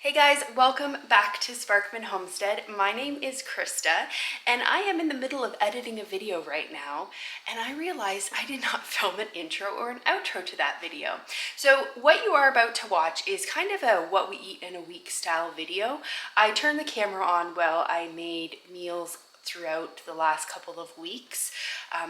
Hey guys, welcome back to Sparkman Homestead. My name is Krista and I am in the middle of editing a video right now, and I realized I did not film an intro or an outro to that video. So what you are about to watch is kind of a what we eat in a week style video. I turned the camera on while I made meals throughout the last couple of weeks.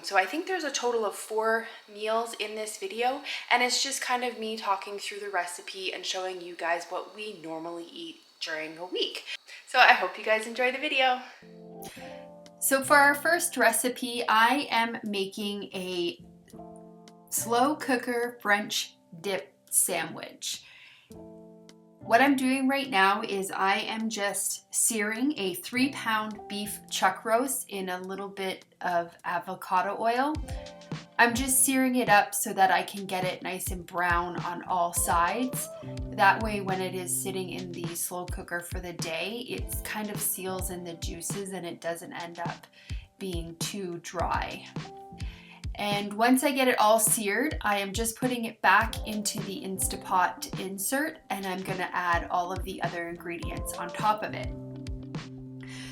So I think there's a total of 4 meals in this video, and it's just kind of me talking through the recipe and showing you guys what we normally eat during a week. So I hope you guys enjoy the video. So for our first recipe, I am making a slow cooker French dip sandwich. What I'm doing right now is I am just searing a 3-pound beef chuck roast in a little bit of avocado oil. I'm just searing it up so that I can get it nice and brown on all sides. That way when it is sitting in the slow cooker for the day, it kind of seals in the juices and it doesn't end up being too dry. And once I get it all seared, I am just putting it back into the Instapot insert, and I'm gonna add all of the other ingredients on top of it.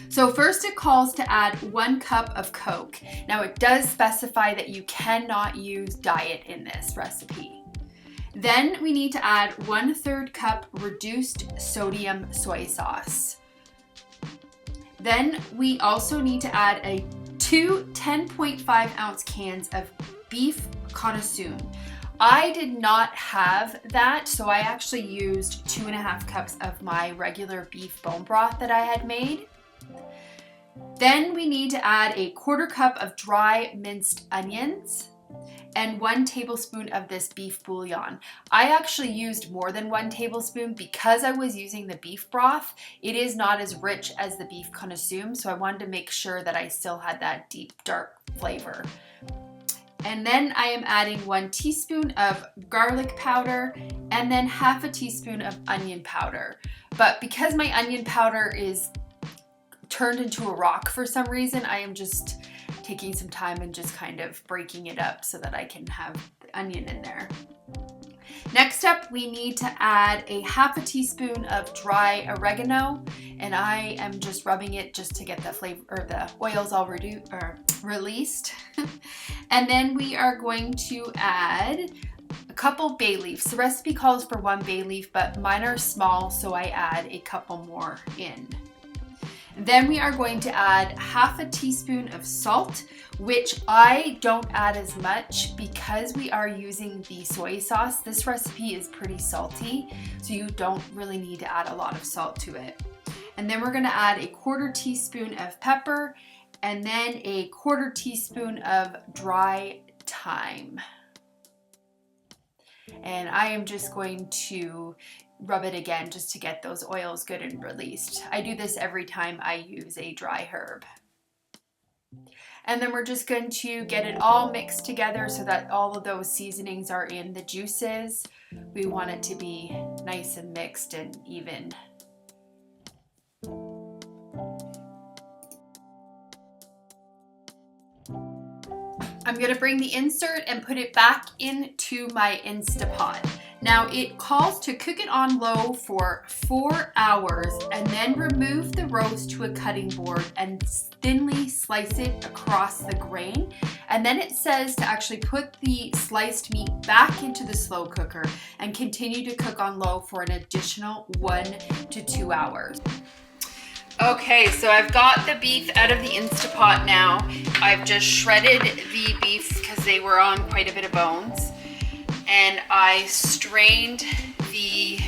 So first it calls to add 1 cup of Coke. Now it does specify that you cannot use diet in this recipe. Then we need to add 1/3 cup reduced sodium soy sauce. Then we also need to add 2 10.5 ounce cans of beef connoisseur. I did not have that, so I actually used 2.5 cups of my regular beef bone broth that I had made. Then we need to add 1/4 cup of dry minced onions and 1 tablespoon of this beef bouillon. I actually used more than 1 tablespoon because I was using the beef broth. It is not as rich as the beef connoisseur, so I wanted to make sure that I still had that deep, dark flavor. And then I am adding 1 teaspoon of garlic powder and then 1/2 teaspoon of onion powder. But because my onion powder is turned into a rock for some reason, I am just taking some time and just kind of breaking it up so that I can have the onion in there. Next up, we need to add 1/2 teaspoon of dry oregano, and I am just rubbing it just to get the flavor or the oils all released. And then we are going to add a couple bay leaves. The recipe calls for 1 bay leaf, but mine are small, so I add a couple more in. Then we are going to add 1/2 teaspoon of salt, which I don't add as much because we are using the soy sauce. This recipe is pretty salty, so you don't really need to add a lot of salt to it. And then we're gonna add 1/4 teaspoon of pepper and then 1/4 teaspoon of dry thyme. And I am just going to rub it again just to get those oils good and released. I do this every time I use a dry herb. And then we're just going to get it all mixed together so that all of those seasonings are in the juices. We want it to be nice and mixed and even. I'm gonna bring the insert and put it back into my Instapot. Now it calls to cook it on low for 4 hours and then remove the roast to a cutting board and thinly slice it across the grain. And then it says to actually put the sliced meat back into the slow cooker and continue to cook on low for an additional 1 to 2 hours. Okay, so I've got the beef out of the Instapot now. I've just shredded the beef because they were on quite a bit of bones. And I strained the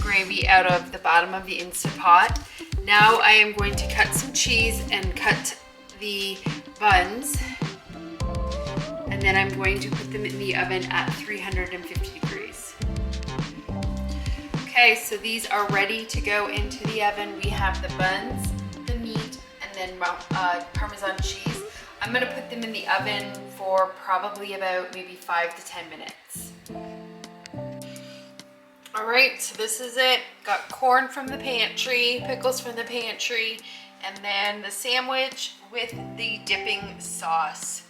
gravy out of the bottom of the Instapot. Now I am going to cut some cheese and cut the buns. And then I'm going to put them in the oven at 350 degrees. Okay, so these are ready to go into the oven. We have the buns, the meat, and then Parmesan cheese. I'm gonna put them in the oven for probably about maybe 5 to 10 minutes. All right, so this is it. Got corn from the pantry, pickles from the pantry, and then the sandwich with the dipping sauce.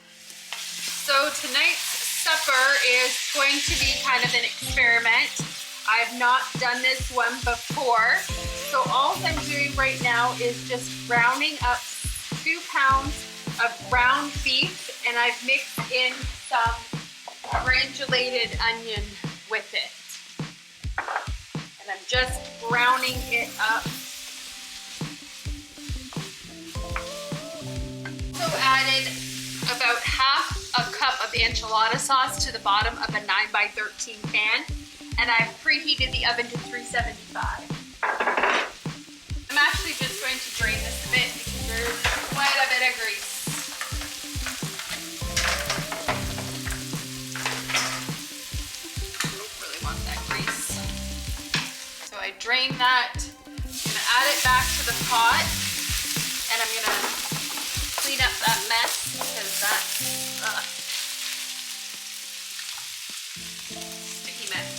So tonight's supper is going to be kind of an experiment. I have not done this one before. So all I'm doing right now is just browning up 2 pounds of ground beef, and I've mixed in some granulated onion with it. And I'm just browning it up. Also added about half a cup of enchilada sauce to the bottom of a 9x13 pan, and I've preheated the oven to 375. I'm actually just going to drain this a bit because there's quite a bit of grease. Don't really want that grease. So I drain that. I'm gonna add it back to the pot, and I'm gonna clean up that mess because that's sticky mess.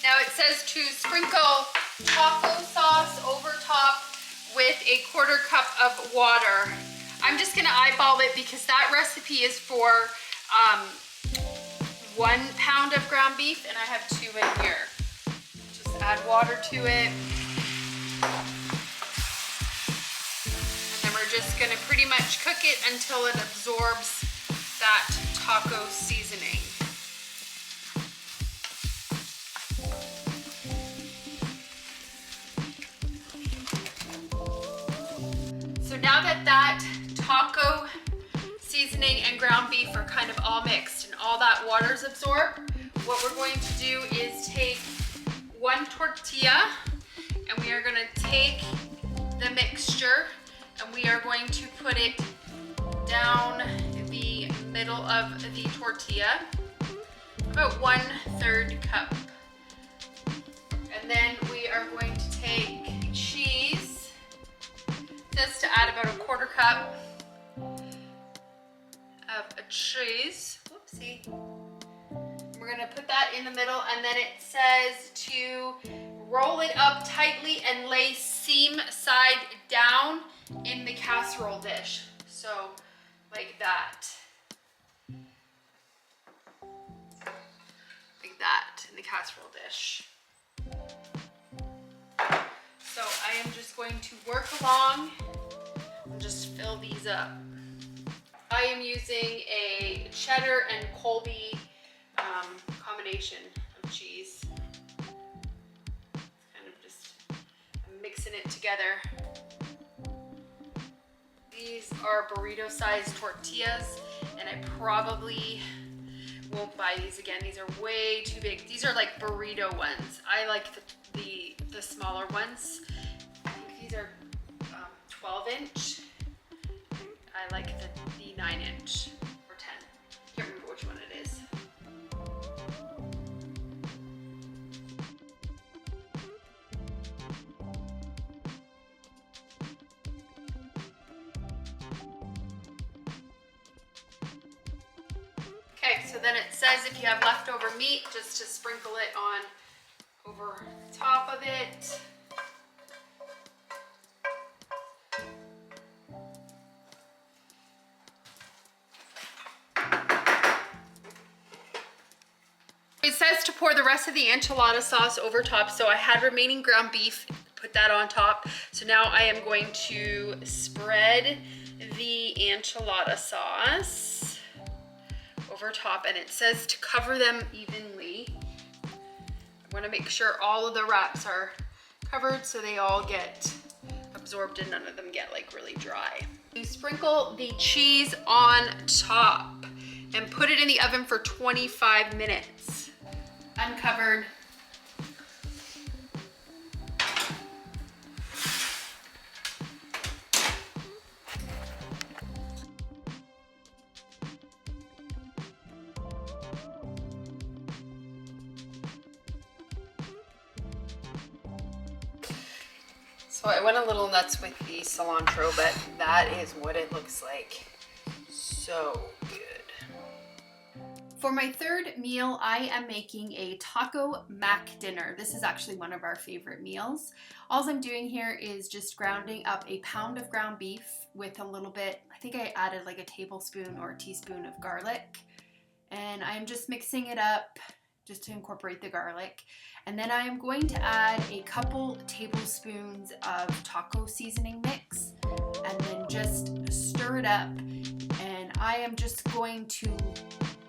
Now it says to sprinkle taco sauce over top with a 1/4 cup of water. I'm just gonna eyeball it because that recipe is for 1 pound of ground beef, and I have 2 in here. Just add water to it. And then we're just gonna pretty much cook it until it absorbs that taco seasoning. So now that that taco seasoning and ground beef are kind of all mixed and all that water's absorbed, what we're going to do is take 1 tortilla, and we are going to take the mixture and we are going to put it down the middle of the tortilla, about 1/3 cup. And then we are going to take cheese, just to add about a 1/4 cup of cheese. Whoopsie. We're gonna put that in the middle, and then it says to roll it up tightly and lay seam side down in the casserole dish. So like that. Like that in the casserole dish. So I am just going to work along and just fill these up. I am using a cheddar and Colby combination of cheese. Kind of just mixing it together. These are burrito sized tortillas, and I probably won't buy these again. These are way too big. These are like burrito ones. I like the smaller ones. I think these are 12-inch. I like the 9-inch or 10. Can't remember which one it is. Okay, so then it says if you have leftover meat, just to sprinkle it on over top of it. It says to pour the rest of the enchilada sauce over top, so I had remaining ground beef, put that on top. So now I am going to spread the enchilada sauce over top, and it says to cover them evenly. I want to make sure all of the wraps are covered so they all get absorbed and none of them get like really dry. You sprinkle the cheese on top and put it in the oven for 25 minutes. Uncovered. So I went a little nuts with the cilantro, but that is what it looks like. So good. For my third meal, I am making a taco mac dinner. This is actually one of our favorite meals. All I'm doing here is just grounding up a pound of ground beef with a little bit, I think I added like a tablespoon or a teaspoon of garlic. And I'm just mixing it up just to incorporate the garlic. And then I am going to add a couple tablespoons of taco seasoning mix and then just stir it up. And I am just going to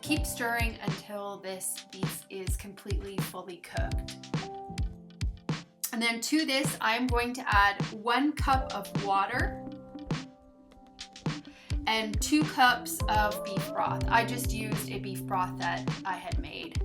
keep stirring until this beef is completely fully cooked. And then to this, I'm going to add 1 cup of water and 2 cups of beef broth. I just used a beef broth that I had made.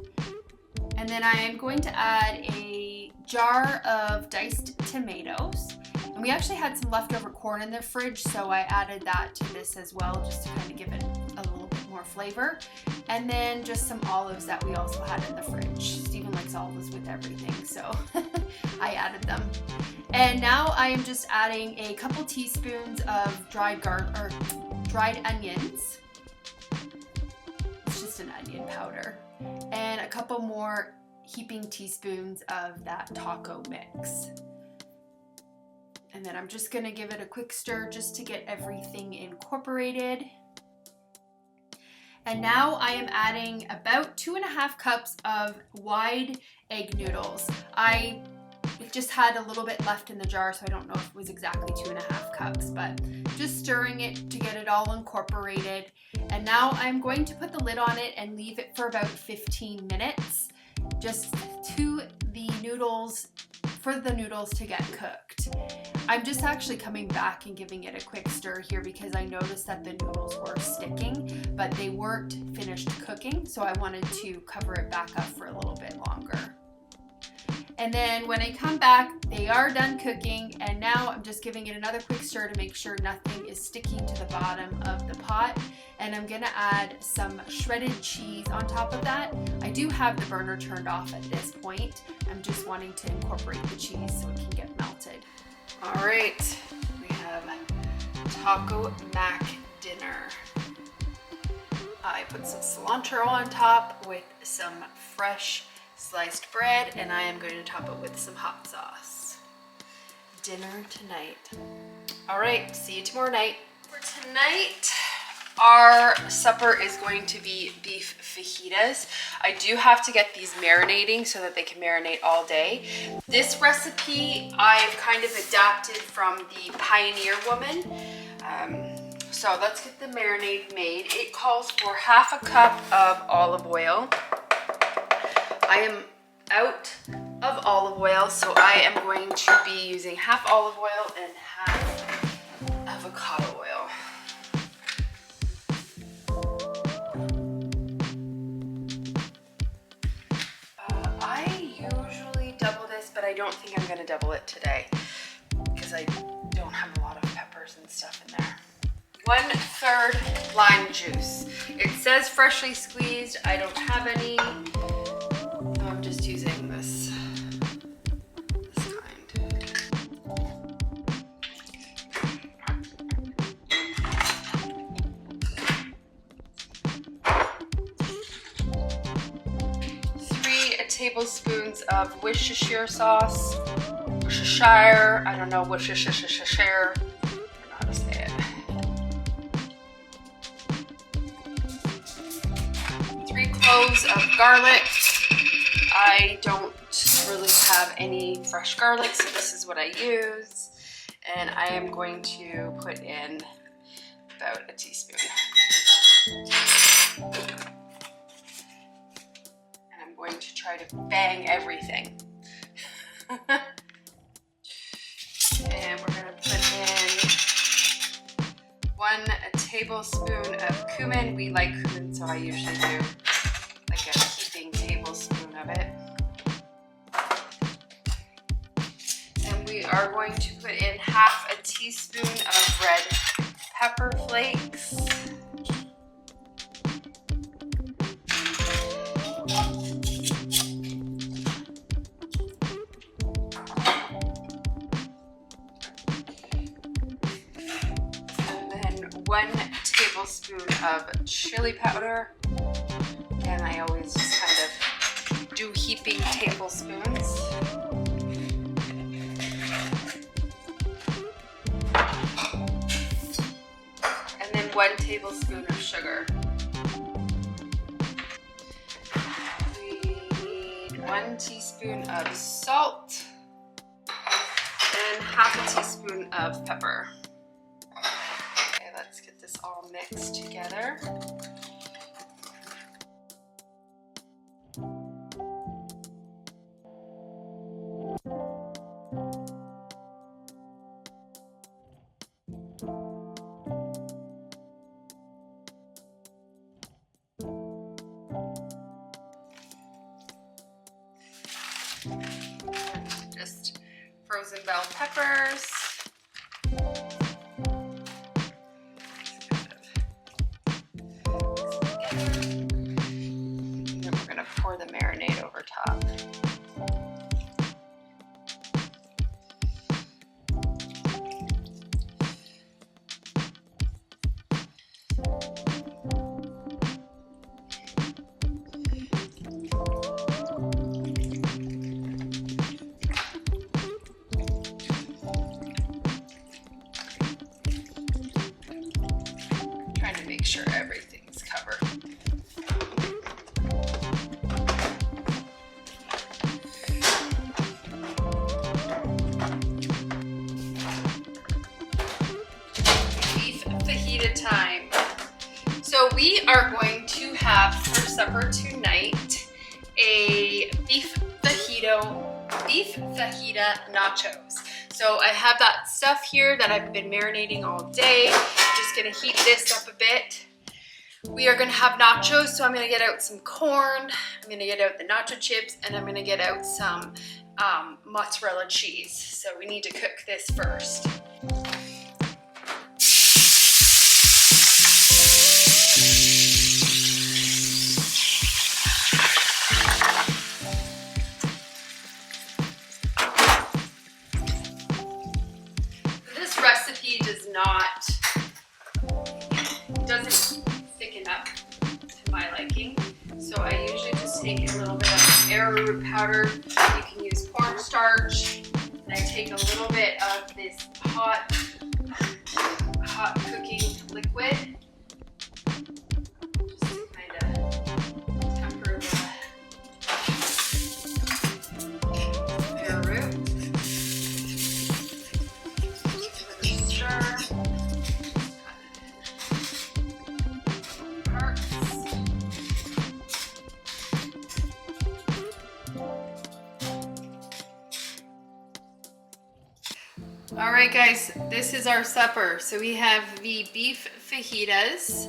And then I am going to add a jar of diced tomatoes. And we actually had some leftover corn in the fridge, so I added that to this as well, just to kind of give it a little bit more flavor. And then just some olives that we also had in the fridge. Steven likes olives with everything, so I added them. And now I am just adding a couple teaspoons of dried onions. It's just an onion powder. And a couple more heaping teaspoons of that taco mix. And then I'm just gonna give it a quick stir just to get everything incorporated. And now I am adding about 2.5 cups of wide egg noodles. I just had a little bit left in the jar, so I don't know if it was exactly 2.5 cups, but just stirring it to get it all incorporated. And now I'm going to put the lid on it and leave it for about 15 minutes, just for the noodles to get cooked. I'm just actually coming back and giving it a quick stir here because I noticed that the noodles were sticking, but they weren't finished cooking, so I wanted to cover it back up for a little bit longer. And then when I come back, they are done cooking, and now I'm just giving it another quick stir to make sure nothing is sticking to the bottom of the pot. And I'm gonna add some shredded cheese on top of that. I do have the burner turned off at this point. I'm just wanting to incorporate the cheese so it can get melted. All right, we have taco mac dinner. I put some cilantro on top with some fresh sliced bread, and I am going to top it with some hot sauce. Dinner tonight. All right, see you tomorrow night. For tonight, our supper is going to be beef fajitas. I do have to get these marinating so that they can marinate all day. This recipe I've kind of adapted from the Pioneer Woman. So let's get the marinade made. It calls for 1/2 cup of olive oil. I am out of olive oil, so I am going to be using 1/2 olive oil and 1/2 avocado oil. I usually double this, but I don't think I'm going to double it today because I don't have a lot of peppers and stuff in there. 1/3 lime juice. It says freshly squeezed. I don't have any. I'm just using this kind. Three tablespoons of Worcestershire sauce. Worcestershire. I don't know Worcestershire. I don't know how to say it. 3 cloves of garlic. I don't really have any fresh garlic, so this is what I use. And I am going to put in about a teaspoon. And I'm going to try to bang everything. And we're going to put in 1 tablespoon of cumin. We like cumin, so I usually do like a heaping tablespoon of it. And we are going to put in 1/2 teaspoon of red pepper flakes. And then 1 tablespoon of chili powder. And I always just kind of do heaping tablespoons. And then 1 tablespoon of sugar. We 1 teaspoon of salt and half a teaspoon of pepper. Okay, let's get this all mixed together. Just frozen bell peppers. And then we're gonna pour the marinade over top. Trying to make sure everything's covered. Beef fajita time. So we are going to have for supper tonight a beef fajita nachos. So I have that stuff here that I've been marinating all day. Just gonna heat this up a bit. We are gonna have nachos, so I'm gonna get out some corn, I'm gonna get out the nacho chips, and I'm gonna get out some mozzarella cheese. So we need to cook this first. This recipe doesn't thicken up to my liking. So I usually just take a little bit of arrowroot powder. You can use cornstarch. And I take a little bit of this hot cooking liquid. Just to kind of temper the arrowroot. Stir. All right, guys, this is our supper. So we have the beef fajitas,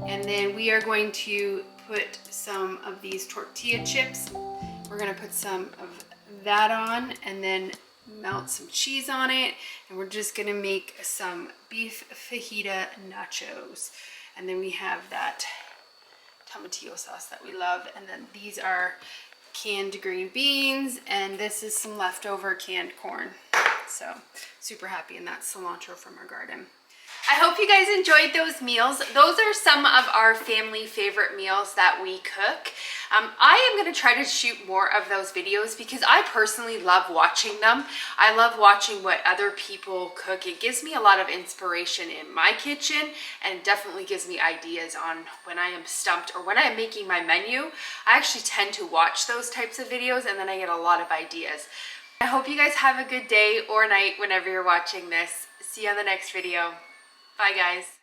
and then we are going to put some of these tortilla chips. We're gonna put some of that on and then melt some cheese on it. And we're just gonna make some beef fajita nachos. And then we have that tomatillo sauce that we love. And then these are canned green beans, and this is some leftover canned corn. So super happy, and that's cilantro from our garden. I hope you guys enjoyed those meals. Those are some of our family favorite meals that we cook. I am going to try to shoot more of those videos because I personally love watching them. I love watching what other people cook. It gives me a lot of inspiration in my kitchen, and definitely gives me ideas on when I am stumped or when I am making my menu. I actually tend to watch those types of videos, and then I get a lot of ideas. I hope you guys have a good day or night whenever you're watching this. See you on the next video. Bye, guys.